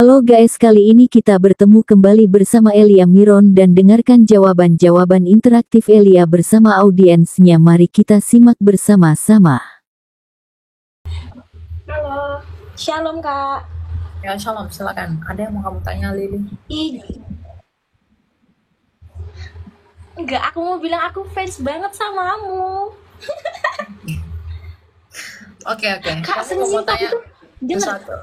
Halo guys, kali ini kita bertemu kembali bersama Elia Miron dan dengarkan jawaban-jawaban interaktif Elia bersama audiensnya. Mari kita simak bersama-sama. Halo, shalom kak. Ya, shalom, silakan. Ada yang mau kamu tanya, Lili? Enggak, aku mau bilang aku fans banget sama kamu. Oke. Kak, Kamu mau serius aku tanya tuh sesuatu?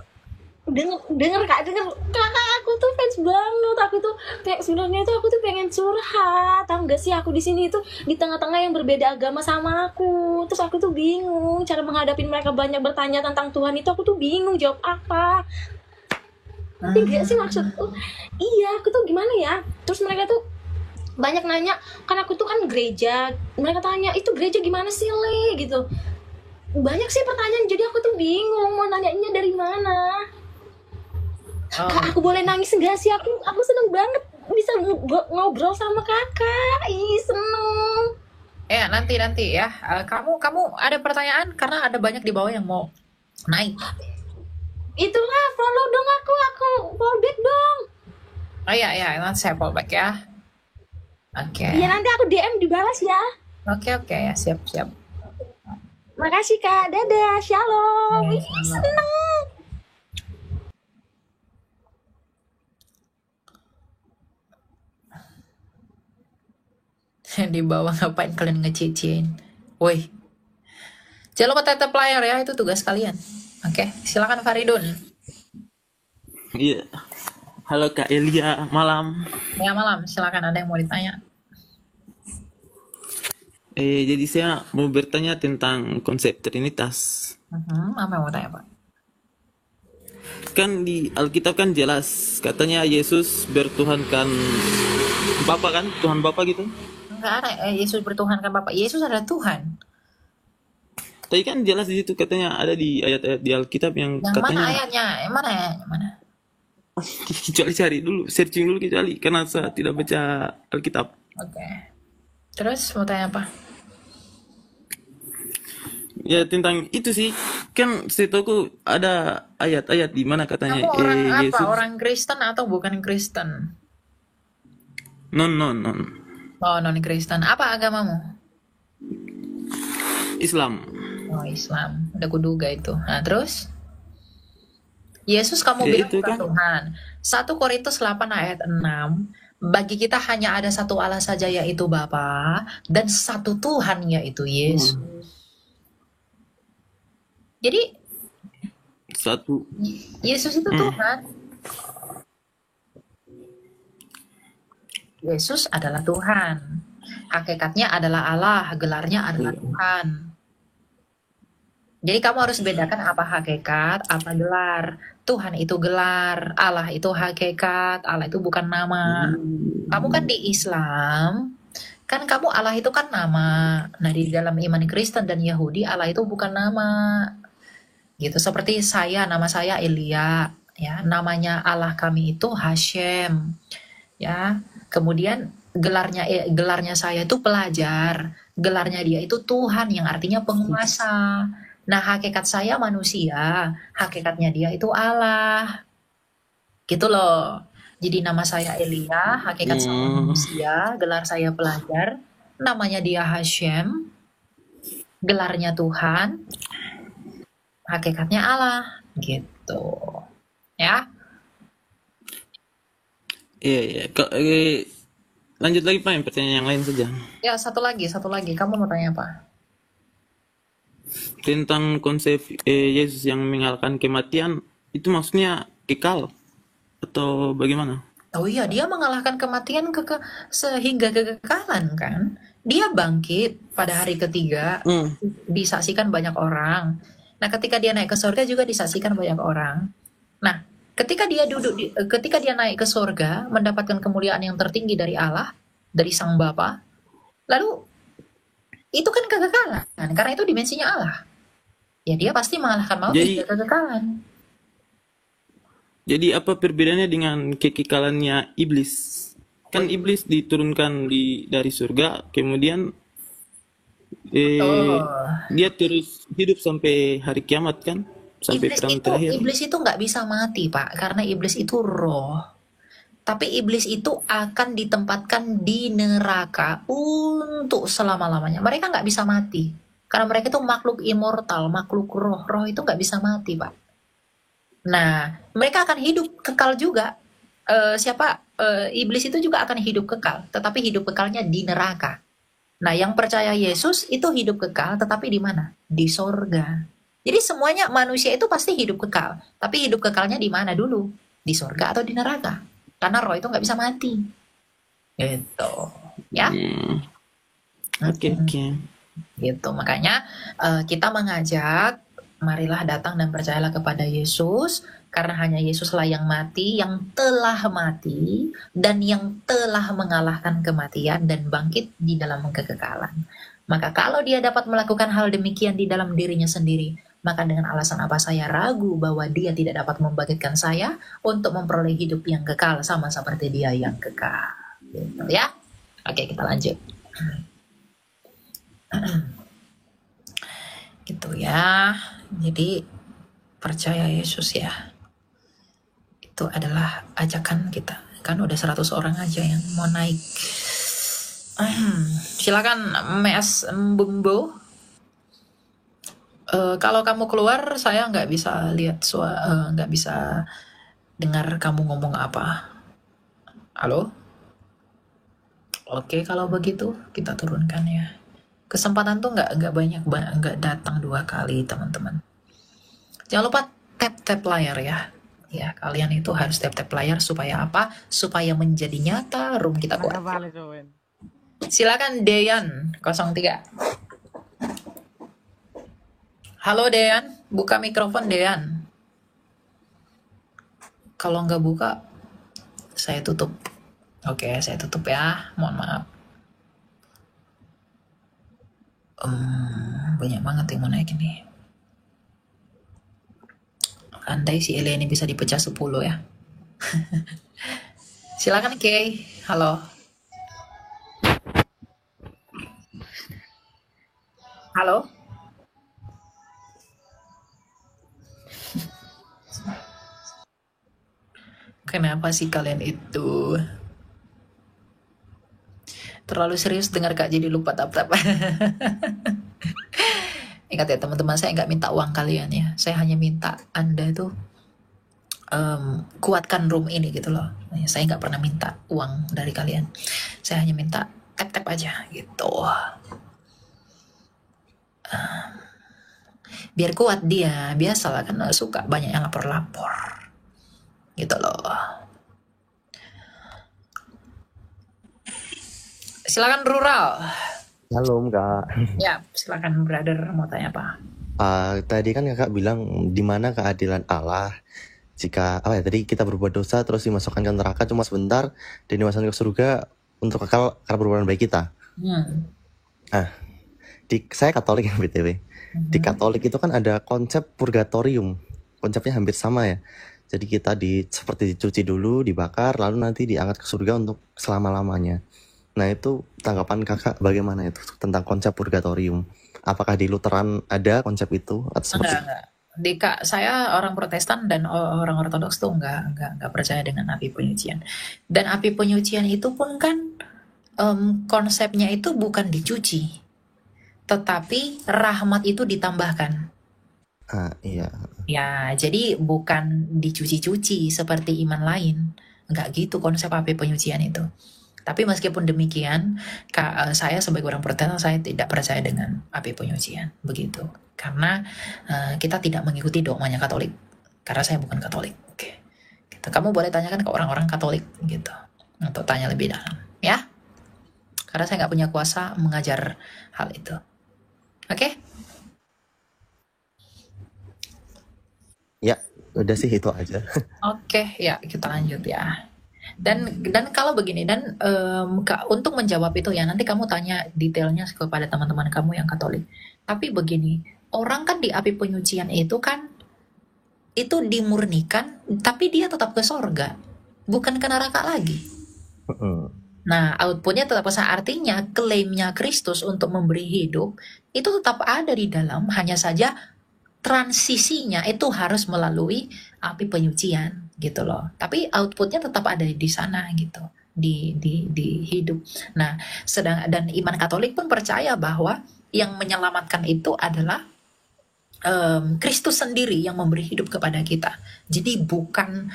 denger kak, kakak aku tuh fans banget. Aku tuh sebenarnya tuh aku tuh pengen curhat. Tahu nggak sih, aku di sini tuh di tengah-tengah yang berbeda agama sama aku. Terus aku tuh bingung cara menghadapi mereka banyak bertanya tentang Tuhan itu. Aku tuh bingung jawab apa. Tapi nggak sih maksudku? Iya, aku tuh gimana ya? Terus mereka tuh banyak nanya, kan aku tuh kan gereja. Mereka tanya, itu gereja gimana sih, Le? Gitu. Banyak sih pertanyaan, jadi aku tuh bingung mau nanyanya dari mana. Kak, aku boleh nangis enggak sih? Aku seneng banget bisa ngobrol sama kakak. Ih, seneng. Ya, nanti ya. Kamu ada pertanyaan karena ada banyak di bawah yang mau naik. Itulah, follow dong aku follow back dong. Oh ya, nanti saya follow back ya. Oke. Iya, nanti aku DM dibalas ya. Oke, ya, siap. Makasih kak, dadah, shalom. Ya, Ih, shalom. seneng. Di bawah ngapain kalian ngecicin? Woi, jangan lupa tetap layar ya, itu tugas kalian. Oke, silakan Faridun. Iya. Halo Kak Elia, malam. Ya, malam, silakan, ada yang mau ditanya. Jadi saya mau bertanya tentang konsep Trinitas. Apa yang mau tanya, Pak? Kan di Alkitab kan jelas katanya Yesus bertuhankan Bapa kan, Tuhan Bapa gitu. Enggak ada Yesus bertuhankan Bapak. Yesus adalah Tuhan. Tapi kan jelas di situ katanya ada di ayat-ayat di Alkitab yang Yang katanya. mana ayatnya? Yang mana? Kecuali cari dulu, searching dulu kecuali karena saya tidak baca Alkitab. Oke. Terus mau tanya apa? Ya tentang itu sih, kan setahu ada ayat-ayat di mana katanya Kamu orang apa? Yesus. Orang Kristen atau bukan Kristen? Non. Oh, non-Kristen. Apa agamamu? Islam. Oh, Islam. Udah kuduga itu. Nah, terus? Yesus kamu Ya, bilang itu bukan kan. Tuhan. 1 Korintus 8 ayat 6. Bagi kita hanya ada satu Allah saja, yaitu Bapa, dan satu Tuhan, yaitu Yesus. Jadi Satu. Yesus itu Tuhan. Yesus adalah Tuhan. Hakikatnya adalah Allah, gelarnya adalah Tuhan. Jadi kamu harus bedakan apa hakikat, apa gelar. Tuhan itu gelar, Allah itu hakikat, Allah itu bukan nama. Kamu kan di Islam, kan kamu Allah itu kan nama. Nah, di dalam iman Kristen dan Yahudi, Allah itu bukan nama. Gitu, seperti saya, nama saya Elia, ya. Namanya Allah kami itu Hashem, ya. Kemudian gelarnya saya itu pelajar, gelarnya dia itu Tuhan yang artinya penguasa. Nah, hakikat saya manusia, hakikatnya dia itu Allah. Gitu loh. Jadi nama saya Elia, hakikat saya manusia, gelar saya pelajar, namanya dia Hashem, gelarnya Tuhan, hakikatnya Allah. Gitu. Ya. Iya. Lanjut lagi Pak, yang pertanyaan yang lain saja. Ya, satu lagi. Kamu mau tanya apa? Tentang konsep Yesus yang mengalahkan kematian, itu maksudnya kekal atau bagaimana? Oh iya, dia mengalahkan kematian sehingga kekekalan kan? Dia bangkit pada hari ketiga, disaksikan banyak orang. Nah, ketika dia naik ke surga juga disaksikan banyak orang. Nah, ketika dia naik ke surga, mendapatkan kemuliaan yang tertinggi dari Allah, dari Sang Bapa, lalu itu kan kekekalan, karena itu dimensinya Allah. Ya, dia pasti mengalahkan maut hingga kekekalan. Jadi apa perbedaannya dengan kekekalannya iblis? Kan iblis diturunkan dari surga, kemudian dia terus hidup sampai hari kiamat kan? sampai perang terakhir. Iblis itu nggak bisa mati, Pak, karena iblis itu roh. Tapi iblis itu akan ditempatkan di neraka untuk selama-lamanya. Mereka nggak bisa mati. Karena mereka itu makhluk immortal, makhluk roh. Roh itu nggak bisa mati, Pak. Nah, mereka akan hidup kekal juga. Iblis itu juga akan hidup kekal. Tetapi hidup kekalnya di neraka. Nah, yang percaya Yesus itu hidup kekal, tetapi di mana? Di sorga. Jadi semuanya manusia itu pasti hidup kekal. Tapi hidup kekalnya di mana dulu? Di sorga atau di neraka? Karena roh itu nggak bisa mati. Gitu. Ya? Oke. Gitu. Makanya kita mengajak, marilah datang dan percayalah kepada Yesus. Karena hanya Yesuslah yang mati, yang telah mati, dan yang telah mengalahkan kematian dan bangkit di dalam kekekalan. Maka kalau dia dapat melakukan hal demikian di dalam dirinya sendiri, maka dengan alasan apa saya ragu bahwa dia tidak dapat membangkitkan saya untuk memperoleh hidup yang kekal sama seperti dia yang kekal. Gitu ya. Oke, kita lanjut. Gitu ya. Jadi percaya Yesus ya. Itu adalah ajakan kita. Kan udah 100 orang aja yang mau naik. Silakan Mas Bumbo. Kalau kamu keluar, saya nggak bisa lihat nggak bisa dengar kamu ngomong apa. Halo? Oke, kalau begitu kita turunkan ya. Kesempatan tuh nggak banyak, nggak datang 2 kali, teman-teman. Jangan lupa tap layar ya. Ya, kalian itu harus tap layar supaya apa? Supaya menjadi nyata room kita kuat. Silakan Deyan 03. Halo Deyan, buka mikrofon Deyan. Kalau nggak buka, saya tutup. Oke, saya tutup ya. Mohon maaf. Banyak banget yang mau naik ini. Andai si Ele ini bisa dipecah 10 ya. Silakan Kay. Halo. Halo. Kenapa sih kalian itu terlalu serius dengar Kak jadi lupa tap-tap. Ingat ya teman-teman, saya nggak minta uang kalian ya. Saya hanya minta Anda tuh kuatkan room ini gitu loh. Saya nggak pernah minta uang dari kalian. Saya hanya minta tap-tap aja gitu. Biar kuat dia. Biasalah kan suka banyak yang lapor-lapor. Gitu loh. Silakan Rural. Halo Kak. Ya, silakan brother, mau tanya apa? Tadi kan Kakak bilang di mana keadilan Allah jika tadi kita berbuat dosa terus dimasukkan ke neraka cuma sebentar dan dimasukkan ke surga untuk kekal karena perbuatan baik kita. Saya Katolik ya BTW. Di Katolik itu kan ada konsep purgatorium. Konsepnya hampir sama ya. Jadi kita seperti dicuci dulu, dibakar, lalu nanti diangkat ke surga untuk selama-lamanya. Nah itu tanggapan Kakak bagaimana itu tentang konsep purgatorium? Apakah di Lutheran ada konsep itu? Atau Enggak. Saya orang Protestan dan orang Ortodoks tuh enggak percaya dengan api penyucian. Dan api penyucian itu pun kan konsepnya itu bukan dicuci, tetapi rahmat itu ditambahkan. Iya. Ya, jadi bukan dicuci-cuci seperti iman lain. Enggak gitu konsep api penyucian itu. Tapi meskipun demikian, saya sebagai orang Protestan, saya tidak percaya dengan api penyucian. Begitu. Karena kita tidak mengikuti dogmanya Katolik. Karena saya bukan Katolik. Oke. Gitu. Kamu boleh tanyakan ke orang-orang Katolik gitu. Untuk tanya lebih dalam. Ya. Karena saya nggak punya kuasa mengajar hal itu. Oke? Ya, udah sih itu aja. Oke, ya kita lanjut ya. Dan kalau begini, dan untuk menjawab itu ya nanti kamu tanya detailnya kepada teman-teman kamu yang Katolik. Tapi begini, orang kan di api penyucian itu kan itu dimurnikan, tapi dia tetap ke sorga, bukan ke neraka lagi. Nah, outputnya tetap besar, artinya klaimnya Kristus untuk memberi hidup itu tetap ada di dalam, hanya saja transisinya itu harus melalui api penyucian gitu loh. Tapi outputnya tetap ada di sana gitu, di hidup. Nah, dan iman Katolik pun percaya bahwa yang menyelamatkan itu adalah Kristus sendiri yang memberi hidup kepada kita. Jadi bukan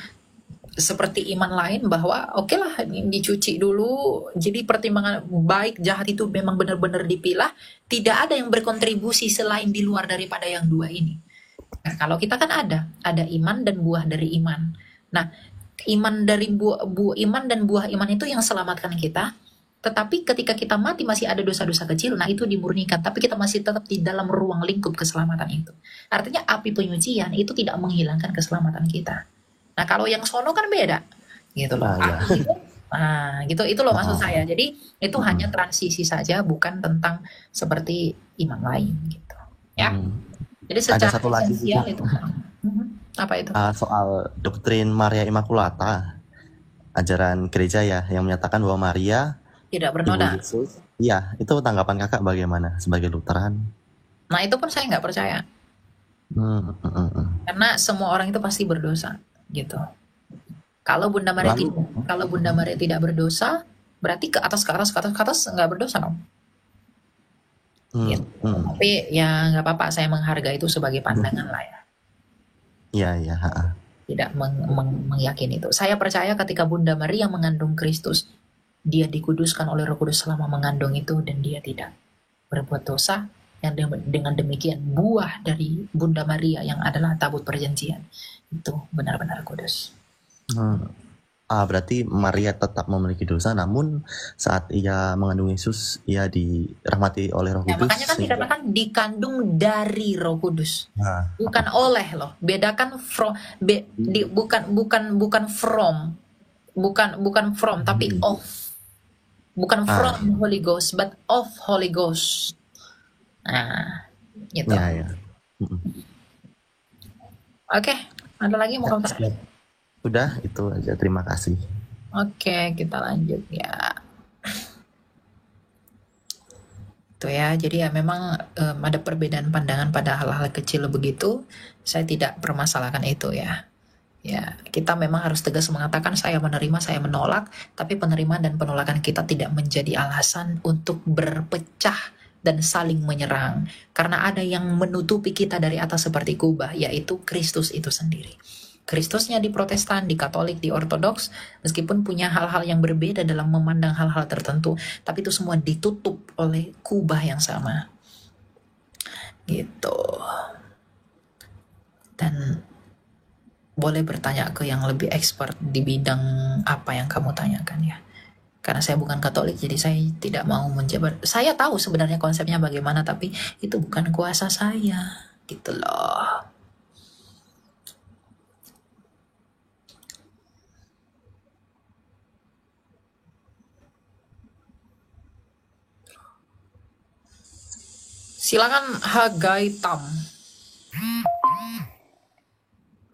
seperti iman lain bahwa oke lah dicuci dulu, jadi pertimbangan baik jahat itu memang benar-benar dipilah, tidak ada yang berkontribusi selain di luar daripada yang dua ini. Nah, kalau kita kan ada iman dan buah dari iman. Nah, iman dari iman dan buah iman itu yang selamatkan kita. Tetapi ketika kita mati masih ada dosa-dosa kecil, nah itu dimurnikan. Tapi kita masih tetap di dalam ruang lingkup keselamatan itu. Artinya api penyucian itu tidak menghilangkan keselamatan kita. Nah kalau yang sono kan beda, gitu loh. Ya. Gitu itu loh maksud saya. Jadi itu hanya transisi saja, bukan tentang seperti iman lain, gitu. Ya. Jadi secara Ada satu lagi esensial itu. Apa itu? Soal doktrin Maria Immaculata, ajaran gereja ya, yang menyatakan bahwa Maria Tidak Ibu bernoda. Yesus. Iya, itu tanggapan kakak bagaimana sebagai Lutheran? Nah itu pun saya nggak percaya. Karena semua orang itu pasti berdosa, gitu. Kalau Bunda Maria tidak berdosa, berarti ke atas nggak berdosa dong. Gitu. Tapi ya nggak apa-apa, saya menghargai itu sebagai pandangan lah ya. Iya. Tidak meyakini itu. Saya percaya ketika Bunda Maria mengandung Kristus, dia dikuduskan oleh Roh Kudus selama mengandung itu, dan dia tidak berbuat dosa. Yang dengan demikian buah dari Bunda Maria yang adalah tabut perjanjian itu benar-benar kudus. Berarti Maria tetap memiliki dosa, namun saat ia mengandung Yesus, ia dirahmati oleh Roh Ya, Kudus. makanya kan dikatakan dikandung dari Roh Kudus, bukan oleh loh. Bedakan bukan from, tapi of. Bukan from Holy Ghost, but of Holy Ghost. Nah, gitu. Ya. Oke, ada lagi mau komentar? Sudah, itu aja. Terima kasih. Oke, kita lanjut ya. Itu ya, jadi ya memang ada perbedaan pandangan pada hal-hal kecil begitu. Saya tidak permasalahkan itu ya. Ya, kita memang harus tegas mengatakan saya menerima, saya menolak, tapi penerimaan dan penolakan kita tidak menjadi alasan untuk berpecah dan saling menyerang. Karena ada yang menutupi kita dari atas seperti kubah, yaitu Kristus itu sendiri. Kristusnya di Protestan, di Katolik, di Ortodoks, meskipun punya hal-hal yang berbeda dalam memandang hal-hal tertentu, tapi itu semua ditutup oleh kubah yang sama. Gitu. Dan boleh bertanya ke yang lebih expert di bidang apa yang kamu tanyakan ya. Karena saya bukan Katolik, jadi saya tidak mau menjabar. Saya tahu sebenarnya konsepnya bagaimana, tapi itu bukan kuasa saya. Gitu loh. Silakan Hagai Tam.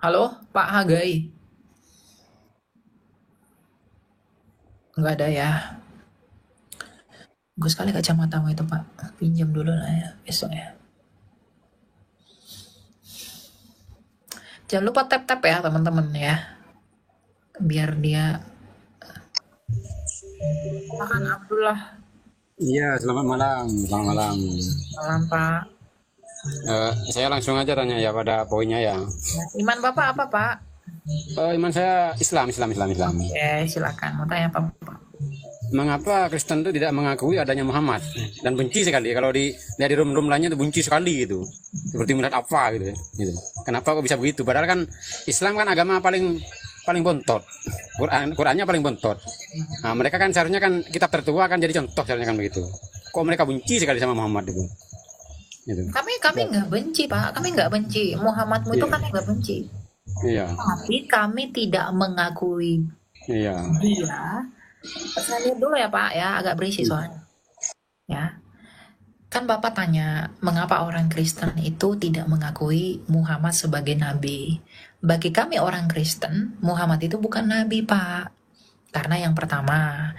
Halo, Pak Hagai. Enggak ada ya. Bagus sekali kacamatamu itu, Pak. Pinjam dulu lah ya, besok ya. Jangan lupa tap-tap ya, teman-teman ya. Biar dia... Silakan Abdullah. Iya, selamat malam. Selamat malam. Malam, Pak. Saya langsung aja tanya ya pada poinnya ya. Iman Bapak apa, Pak? Iman saya Islam. Oke, silakan. Mau tanya apa, Pak? Mengapa Kristen itu tidak mengakui adanya Muhammad dan benci sekali kalau dari room lainnya itu benci sekali gitu, seperti melihat apa gitu. Kenapa kok bisa begitu? Padahal kan Islam kan agama paling bontot, Qurannya paling bontot. Nah, mereka kan seharusnya kan kitab tertua kan jadi contoh seharusnya kan begitu. Kok mereka benci sekali sama Muhammad itu? Gitu. Kami nggak benci, Pak. Kami nggak benci. Muhammadmu itu kami nggak benci. Iya. Tapi kami tidak mengakui Iya. dia. Saya lihat dulu ya, Pak ya, agak berisik soalnya. Ya. Kan Bapak tanya, mengapa orang Kristen itu tidak mengakui Muhammad sebagai nabi? Bagi kami orang Kristen, Muhammad itu bukan nabi, Pak. Karena yang pertama,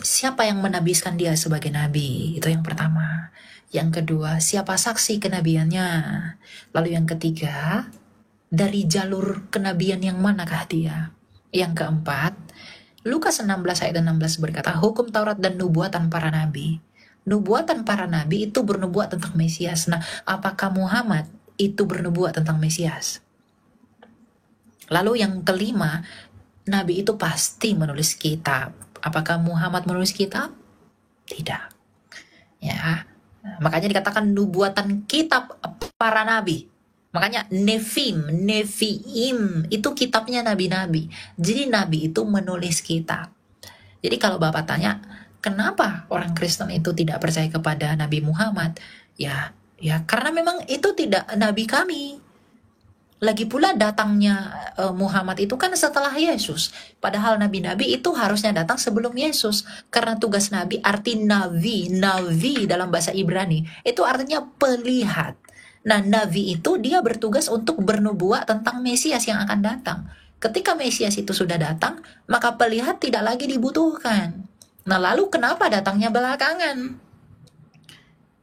siapa yang menabiskan dia sebagai nabi? Itu yang pertama. Yang kedua, siapa saksi kenabiannya? Lalu yang ketiga, dari jalur kenabian yang manakah dia? Yang keempat, Lukas 16 ayat 16 berkata, hukum Taurat dan nubuatan para nabi. Nubuatan para nabi itu bernubuat tentang Mesias. Nah, apakah Muhammad itu bernubuat tentang Mesias? Lalu yang kelima, nabi itu pasti menulis kitab. Apakah Muhammad menulis kitab? Tidak. Ya, makanya dikatakan nubuatan kitab para nabi. Makanya Nevi'im itu kitabnya nabi-nabi. Jadi nabi itu menulis kitab. Jadi kalau Bapak tanya, kenapa orang Kristen itu tidak percaya kepada Nabi Muhammad? Ya karena memang itu tidak nabi kami. Lagi pula datangnya Muhammad itu kan setelah Yesus. Padahal nabi-nabi itu harusnya datang sebelum Yesus. Karena tugas nabi, arti navi dalam bahasa Ibrani, itu artinya pelihat. Nah, nabi itu dia bertugas untuk bernubuat tentang Mesias yang akan datang. Ketika Mesias itu sudah datang, maka pelihat tidak lagi dibutuhkan. Nah, lalu kenapa datangnya belakangan?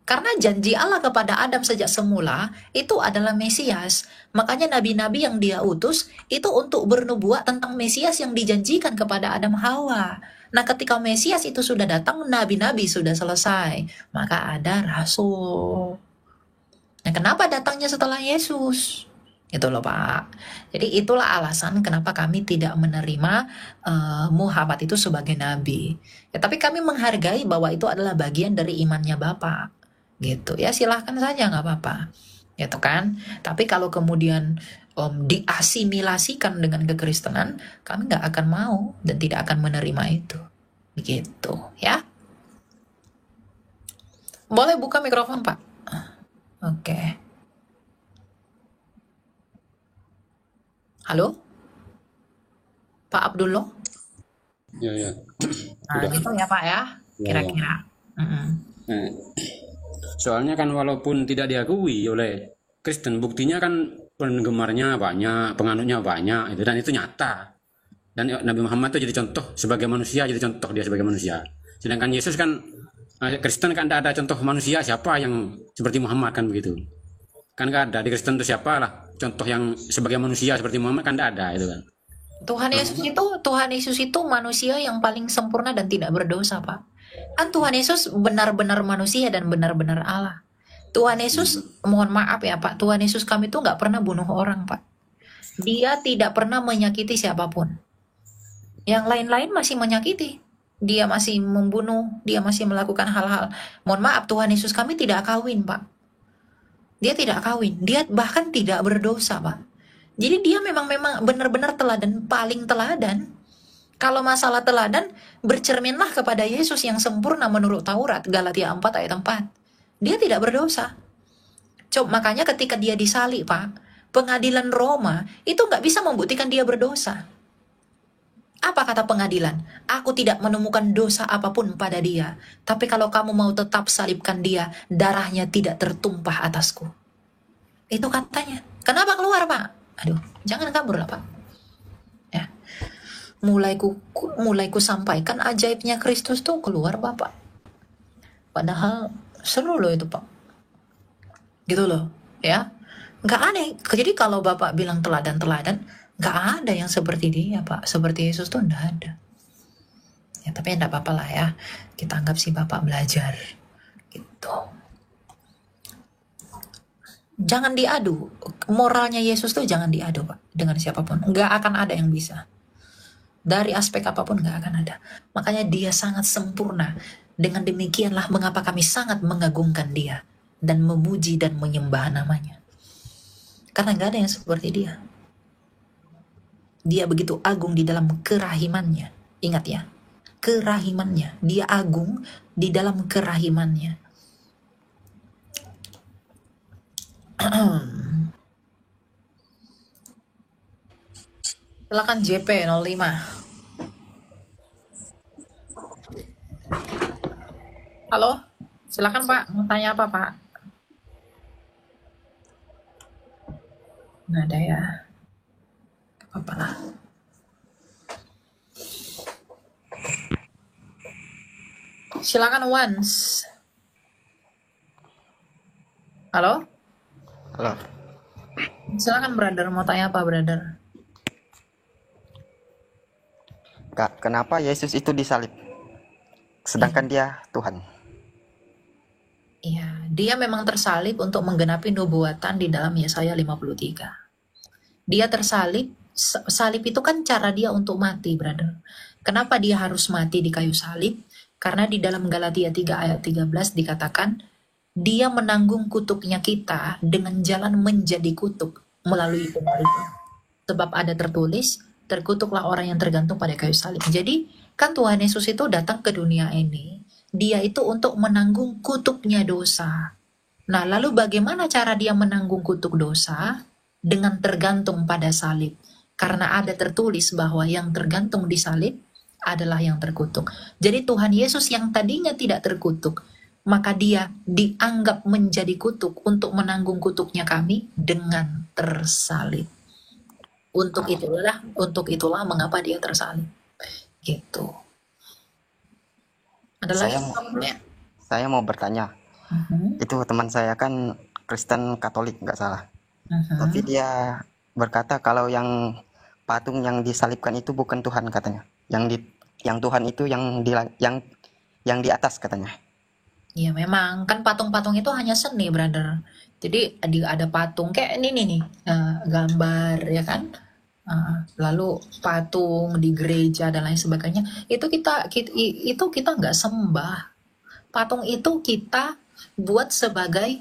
Karena janji Allah kepada Adam sejak semula itu adalah Mesias. Makanya nabi-nabi yang dia utus itu untuk bernubuat tentang Mesias yang dijanjikan kepada Adam Hawa. Nah, ketika Mesias itu sudah datang, nabi-nabi sudah selesai. Maka ada rasul. Nah, kenapa datangnya setelah Yesus? Itu loh Pak. Jadi itulah alasan kenapa kami tidak menerima Muhammad itu sebagai nabi. Ya, tapi kami menghargai bahwa itu adalah bagian dari imannya Bapak. Gitu ya, silahkan saja, nggak apa-apa, gitu kan. Tapi kalau kemudian diasimilasikan dengan kekristenan, kami nggak akan mau dan tidak akan menerima itu, begitu ya. Boleh buka mikrofon Pak. Oke. Halo Pak Abdullah. Ya. Nah, Udah. gitu ya Pak ya, Ya. kira-kira. Nah, soalnya kan walaupun tidak diakui oleh Kristen, buktinya kan penggemarnya banyak, penganutnya banyak, dan itu nyata. Dan Nabi Muhammad itu jadi contoh sebagai manusia, jadi contoh dia sebagai manusia. Sedangkan Yesus kan, Kristen kan tidak ada contoh manusia siapa yang seperti Muhammad kan begitu. Kan nggak ada di Kristen itu siapa lah contoh yang sebagai manusia seperti Muhammad, kan tidak ada itu kan. Tuhan Yesus itu manusia yang paling sempurna dan tidak berdosa, Pak. Kan Tuhan Yesus benar-benar manusia dan benar-benar Allah. Tuhan Yesus, mohon maaf ya Pak, Tuhan Yesus kami tuh nggak pernah bunuh orang, Pak. Dia tidak pernah menyakiti siapapun. Yang lain-lain masih menyakiti. Dia masih membunuh, dia masih melakukan hal-hal. Mohon maaf, Tuhan Yesus kami tidak kawin, Pak. Dia tidak kawin, dia bahkan tidak berdosa, Pak. Jadi dia memang benar-benar teladan, paling teladan. Kalau masalah teladan, bercerminlah kepada Yesus yang sempurna menurut Taurat, Galatia 4 ayat 4. Dia tidak berdosa. Coba makanya ketika dia disalib, Pak, pengadilan Roma itu nggak bisa membuktikan dia berdosa. Apa kata pengadilan? Aku tidak menemukan dosa apapun pada dia. Tapi kalau kamu mau tetap salibkan dia, darahnya tidak tertumpah atasku. Itu katanya. Kenapa keluar, Pak? Aduh, jangan kabur lah, Pak. Ya. Mulai ku sampaikan ajaibnya Kristus tuh keluar, Bapak. Padahal seru loh itu, Pak. Gitu loh, ya. Nggak aneh. Jadi kalau Bapak bilang teladan-teladan, nggak ada yang seperti dia, Pak. Seperti Yesus tuh nggak ada. Ya, tapi enggak apa-apa lah ya. Kita anggap si Bapak belajar. Gitu. Jangan diadu. Moralnya Yesus tuh jangan diadu, Pak. Dengan siapapun. Nggak akan ada yang bisa. Dari aspek apapun nggak akan ada. Makanya dia sangat sempurna. Dengan demikianlah mengapa kami sangat mengagungkan dia. Dan memuji dan menyembah namanya. Karena nggak ada yang seperti dia. Dia begitu agung di dalam kerahimannya. Ingat ya. Kerahimannya. Dia agung di dalam kerahimannya. Silakan JP 05. Halo, silakan Pak, mau tanya apa Pak? Nggak ada ya. Gak apa-apa lah. Silakan once. Halo? Halo. Silakan brother, mau tanya apa brother? Kak, kenapa Yesus itu disalib? Sedangkan dia Tuhan. Iya, dia memang tersalib untuk menggenapi nubuatan di dalam Yesaya 53. Dia tersalib, salib itu kan cara dia untuk mati, brother. Kenapa dia harus mati di kayu salib? Karena di dalam Galatia 3 ayat 13 dikatakan, dia menanggung kutuknya kita dengan jalan menjadi kutuk melalui pengorbanan. Sebab ada tertulis, terkutuklah orang yang tergantung pada kayu salib. Jadi, kan Tuhan Yesus itu datang ke dunia ini, dia itu untuk menanggung kutuknya dosa. Nah, lalu bagaimana cara dia menanggung kutuk dosa? Dengan tergantung pada salib. Karena ada tertulis bahwa yang tergantung di salib adalah yang terkutuk. Jadi Tuhan Yesus yang tadinya tidak terkutuk, maka dia dianggap menjadi kutuk untuk menanggung kutuknya kami dengan tersalib. Untuk itulah mengapa dia tersalib. Gitu. Ada lagi? Saya mau bertanya. Itu teman saya kan Kristen Katolik, nggak salah. Tapi dia berkata kalau yang patung yang disalibkan itu bukan Tuhan katanya. Yang Tuhan itu yang di atas katanya. Iya memang kan patung-patung itu hanya seni, brother. Jadi ada patung kayak ini nih, gambar ya kan. Lalu patung di gereja dan lain sebagainya. Itu kita nggak sembah. Patung itu kita buat sebagai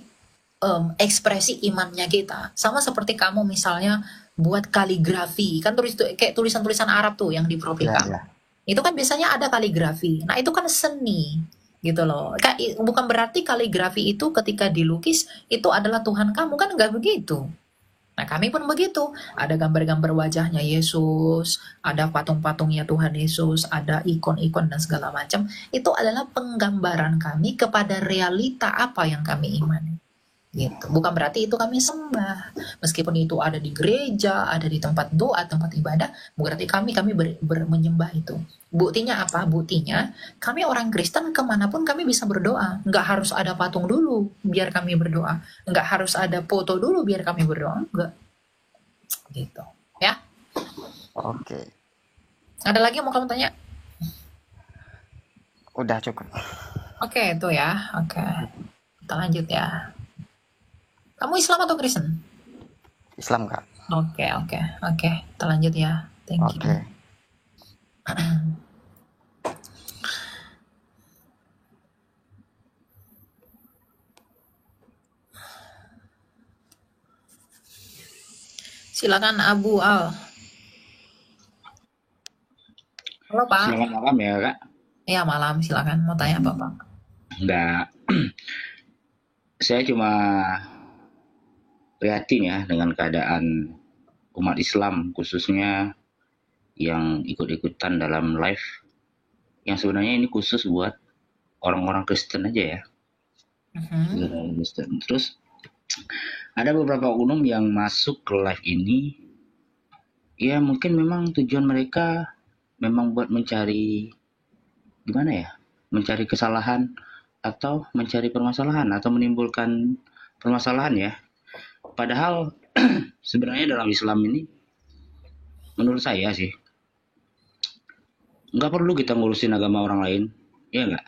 ekspresi imannya kita. Sama seperti kamu misalnya buat kaligrafi, kan kayak tulisan-tulisan Arab tuh yang di profil kamu. Itu kan biasanya ada kaligrafi. Nah, itu kan seni gitu loh. Bukan berarti kaligrafi itu ketika dilukis itu adalah Tuhan kamu, kan nggak begitu. Nah, kami pun begitu. Ada gambar-gambar wajahnya Yesus, ada patung-patungnya Tuhan Yesus, ada ikon-ikon dan segala macam. Itu adalah penggambaran kami kepada realita apa yang kami imani. Gitu. Bukan berarti itu kami sembah. Meskipun itu ada di gereja, ada di tempat doa, tempat ibadah, berarti kami menyembah itu. Buktinya apa? Buktinya kami orang Kristen kemanapun kami bisa berdoa. Nggak harus ada patung dulu biar kami berdoa. Nggak harus ada foto dulu biar kami berdoa. Enggak. Gitu. Ya. Oke. Ada lagi yang mau kamu tanya? Udah cukup. Oke, itu ya. Oke. Kita lanjut ya. Kamu Islam atau Kristen? Islam, Kak. Oke. Kita lanjut ya. Thank you. Oke. Silakan Abu Al. Halo Pak. Selamat malam ya Kak. Ya malam, silakan. Mau tanya apa Pak? Enggak. Saya cuma prihatin ya dengan keadaan umat Islam khususnya yang ikut-ikutan dalam live yang sebenarnya ini khusus buat orang-orang Kristen aja ya. Kristen. Terus ada beberapa oknum yang masuk ke live ini ya mungkin memang tujuan mereka memang buat mencari gimana ya, mencari kesalahan atau mencari permasalahan atau menimbulkan permasalahan ya. Padahal sebenarnya dalam Islam ini menurut saya sih nggak perlu kita ngurusin agama orang lain, ya nggak?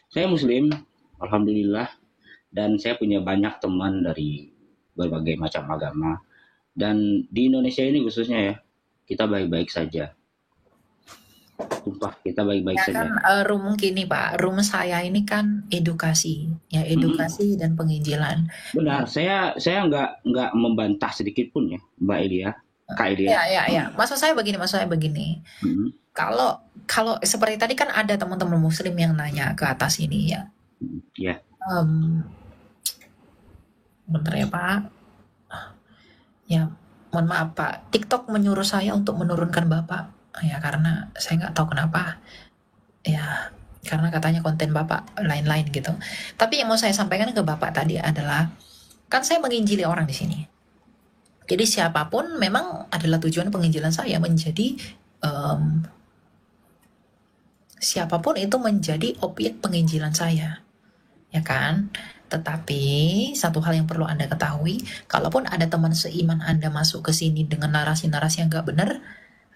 Saya Muslim, alhamdulillah, dan saya punya banyak teman dari berbagai macam agama. Dan di Indonesia ini khususnya ya, kita baik-baik saja. Sumpah, kita baik-baik saja. Kan room gini Pak, room saya ini kan edukasi, ya edukasi dan penginjilan. Benar, saya nggak membantah sedikit pun ya, Mbak Elia, Kak Elia. Ya. Maksud saya begini. Kalau seperti tadi kan ada teman-teman Muslim yang nanya ke atas ini ya. Ya. Bentar ya Pak. Ya, mohon maaf Pak. TikTok menyuruh saya untuk menurunkan Bapak. Ya karena saya nggak tahu kenapa. Ya karena katanya konten Bapak lain-lain gitu. Tapi yang mau saya sampaikan ke Bapak tadi adalah kan saya menginjili orang di sini. Jadi siapapun memang adalah tujuan penginjilan saya menjadi siapapun itu menjadi objek penginjilan saya. ya kan? Tetapi satu hal yang perlu Anda ketahui, kalaupun ada teman seiman Anda masuk ke sini dengan narasi-narasi yang nggak benar,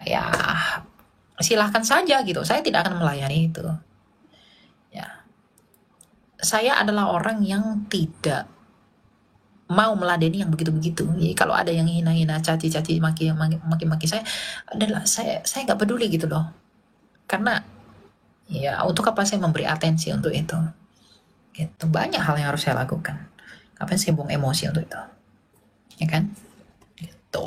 ya silahkan saja gitu. Saya tidak akan melayani itu. Ya, saya adalah orang yang tidak mau meladeni yang begitu-begitu. Jadi kalau ada yang hina-hina, caci-caci, maki-maki saya, adalah saya nggak peduli gitu loh. Karena ya untuk apa saya memberi atensi untuk itu? Gitu. Banyak hal yang harus saya lakukan. Ngapain saya buang emosi untuk itu? Ya kan? Gitu.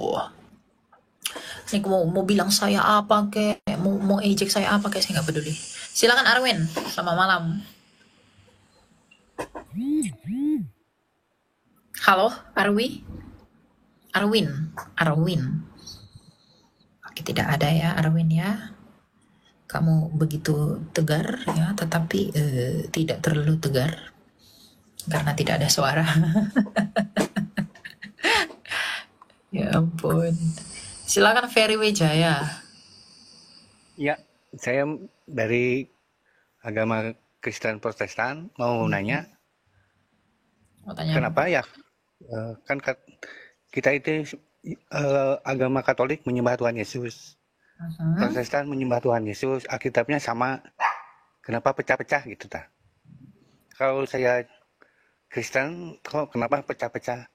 Ini mau bilang saya apa kayak mau ejek saya apa kayak saya nggak peduli. Silakan Arwin, selamat malam. Halo, Arwin. Oke, tidak ada ya Arwin ya. Kamu begitu tegar ya, tetapi tidak terlalu tegar karena tidak ada suara. Ya ampun. Silakan Ferry Wijaya. Ya, saya dari agama Kristen Protestan mau nanya, Mau tanya kenapa ya kan kita itu agama Katolik menyembah Tuhan Yesus, Protestan menyembah Tuhan Yesus, Alkitabnya sama, kenapa pecah-pecah gitu ta? Kalau saya Kristen, kok kenapa pecah-pecah?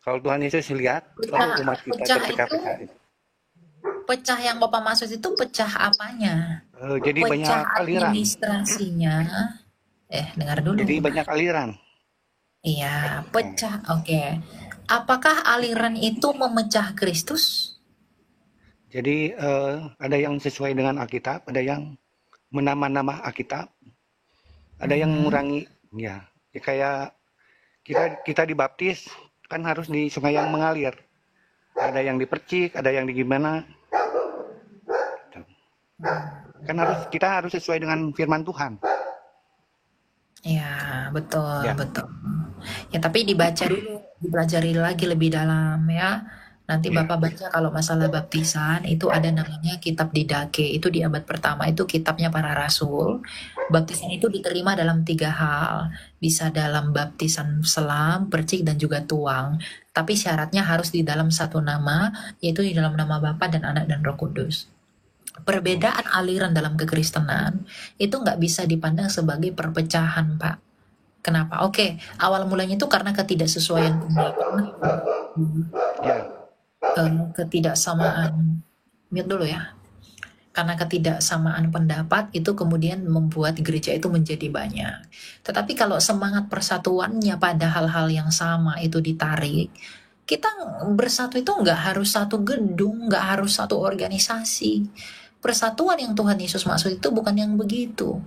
Kalau Tuhan Yesus lihat, umat kita Pecah terpecah-pecah. pecah yang Bapak maksud itu pecah apanya? Jadi banyak Pecah aliran. administrasinya. Dengar dulu. Jadi banyak aliran. Iya, pecah. Oke. Apakah aliran itu memecah Kristus? Jadi ada yang sesuai dengan Alkitab, ada yang menambah-nambah Alkitab, ada yang mengurangi. Ya, kayak kita dibaptis kan harus di sungai yang mengalir. Ada yang dipercik, ada yang di gimana. Kan kita harus sesuai dengan firman Tuhan. Ya, betul, Ya. betul. Ya, tapi dibaca dulu, dipelajari lagi lebih dalam ya. Nanti Ya. Bapak baca kalau masalah baptisan itu ada namanya kitab Didake. Itu di abad pertama itu kitabnya para rasul. Baptisan itu diterima dalam 3 hal. Bisa dalam baptisan selam, percik, dan juga tuang. Tapi syaratnya harus di dalam satu nama, yaitu di dalam nama Bapa dan Anak dan Roh Kudus. Perbedaan aliran dalam kekristenan itu nggak bisa dipandang sebagai perpecahan, Pak. Kenapa? Oke, awal mulanya itu karena ketidaksesuaian pendapat, Ya. ketidaksamaan. Mute dulu ya. Karena ketidaksamaan pendapat itu kemudian membuat gereja itu menjadi banyak. Tetapi kalau semangat persatuannya pada hal-hal yang sama itu ditarik, kita bersatu itu nggak harus satu gedung, nggak harus satu organisasi. Persatuan yang Tuhan Yesus maksud itu bukan yang begitu.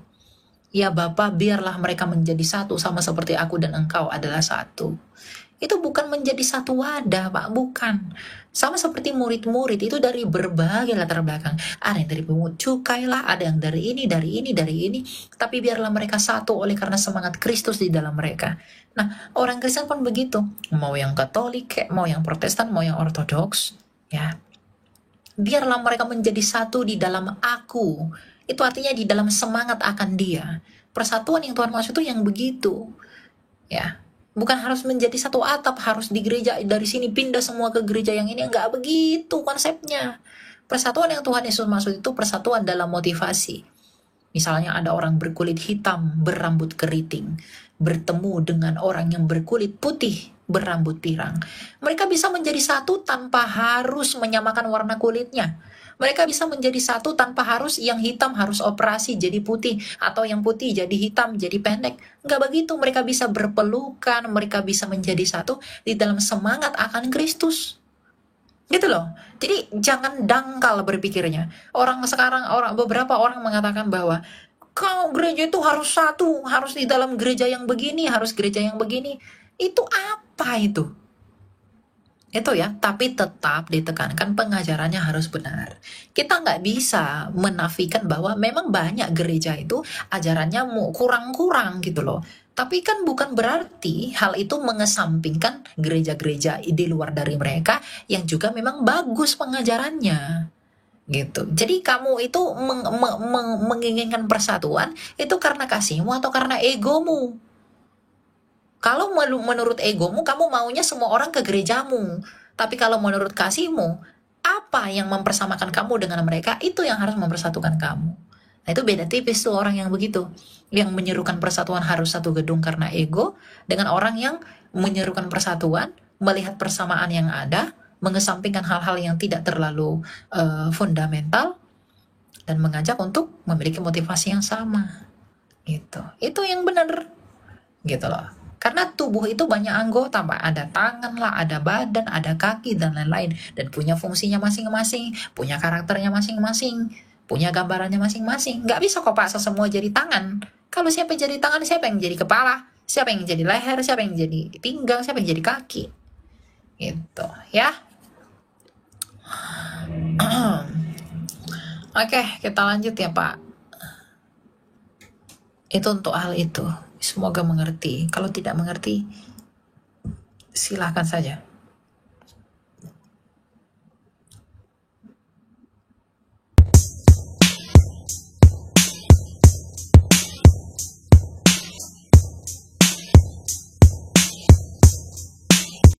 Ya Bapa, biarlah mereka menjadi satu sama seperti aku dan engkau adalah satu. Itu bukan menjadi satu wadah, Pak, bukan. Sama seperti murid-murid itu dari berbagai latar belakang. Ada yang dari pungut cukai lah, ada yang dari ini. Tapi biarlah mereka satu oleh karena semangat Kristus di dalam mereka. Nah, orang Kristen pun begitu. Mau yang Katolik, mau yang Protestan, mau yang Ortodoks, ya. Biarlah mereka menjadi satu di dalam aku. Itu artinya di dalam semangat akan Dia. Persatuan yang Tuhan maksud itu yang begitu. Ya. Bukan harus menjadi satu atap, harus di gereja dari sini pindah semua ke gereja yang ini. Enggak begitu konsepnya. Persatuan yang Tuhan Yesus maksud itu persatuan dalam motivasi. Misalnya ada orang berkulit hitam, berambut keriting, bertemu dengan orang yang berkulit putih, berambut pirang. Mereka bisa menjadi satu tanpa harus menyamakan warna kulitnya. Mereka bisa menjadi satu tanpa harus yang hitam harus operasi jadi putih, atau yang putih jadi hitam, jadi pendek. Enggak begitu, mereka bisa berpelukan, mereka bisa menjadi satu di dalam semangat akan Kristus. Gitu loh. Jadi jangan dangkal berpikirnya. Beberapa orang mengatakan bahwa kau gereja itu harus satu, harus di dalam gereja yang begini, harus gereja yang begini. Itu apa itu? Itu ya, tapi tetap ditekankan pengajarannya harus benar. Kita nggak bisa menafikan bahwa memang banyak gereja itu ajarannya kurang-kurang gitu loh. Tapi kan bukan berarti hal itu mengesampingkan gereja-gereja di luar dari mereka yang juga memang bagus pengajarannya. Gitu. Jadi kamu itu menginginkan persatuan itu karena kasihmu atau karena egomu? Kalau menurut egomu, kamu maunya semua orang ke gerejamu. Tapi kalau menurut kasihmu, apa yang mempersamakan kamu dengan mereka, itu yang harus mempersatukan kamu. Nah, itu beda tipis tuh orang yang begitu. Yang menyerukan persatuan harus satu gedung karena ego, dengan orang yang menyerukan persatuan, melihat persamaan yang ada, mengesampingkan hal-hal yang tidak terlalu fundamental, dan mengajak untuk memiliki motivasi yang sama. Gitu. Itu yang benar. Gitu loh. Karena tubuh itu banyak anggota, Pak. Ada tangan lah, ada badan, ada kaki, dan lain-lain. Dan punya fungsinya masing-masing, punya karakternya masing-masing, punya gambarannya masing-masing. Nggak bisa kok paksa semua jadi tangan. Kalau siapa yang jadi tangan, siapa yang jadi kepala, siapa yang jadi leher, siapa yang jadi pinggang, siapa yang jadi kaki. Gitu, ya. Oke, kita lanjut ya, Pak. Itu untuk hal itu. Semoga mengerti. Kalau tidak mengerti, silahkan saja.